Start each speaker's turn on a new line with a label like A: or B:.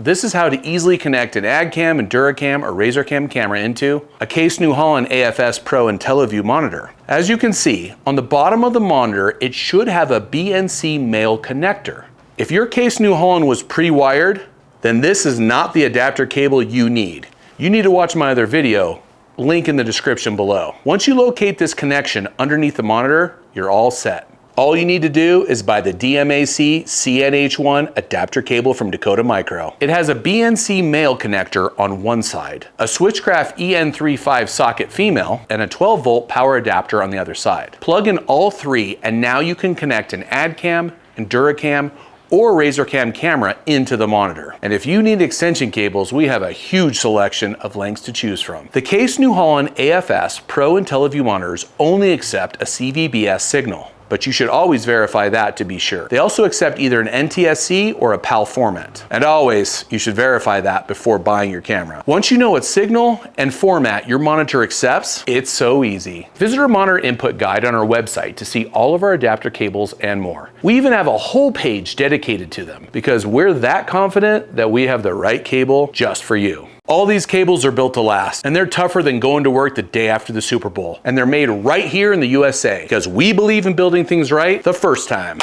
A: This is how to easily connect an AgCam, EnduraCam, or RazerCam camera into a Case New Holland AFS Pro IntelliView monitor. As you can see, on the bottom of the monitor, it should have a BNC male connector. If your Case New Holland was pre-wired, then this is not the adapter cable you need. You need to watch my other video, link in the description below. Once you locate this connection underneath the monitor, you're all set. All you need to do is buy the DMAC CNH adapter cable from Dakota Micro. It has a BNC male connector on one side, a Switchcraft EN35 socket female, and a 12-volt power adapter on the other side. Plug in all three, and now you can connect an AgCam, EnduraCam, or RazerCam camera into the monitor. And if you need extension cables, we have a huge selection of lengths to choose from. The Case New Holland AFS Pro IntelliView monitors only accept a CVBS signal, but you should always verify that to be sure. They also accept either an NTSC or a PAL format. And always, you should verify that before buying your camera. Once you know what signal and format your monitor accepts, it's so easy. Visit our monitor input guide on our website to see all of our adapter cables and more. We even have a whole page dedicated to them because we're that confident that we have the right cable just for you. All these cables are built to last, and they're tougher than going to work the day after the Super Bowl. And they're made right here in the USA because we believe in building things right the first time.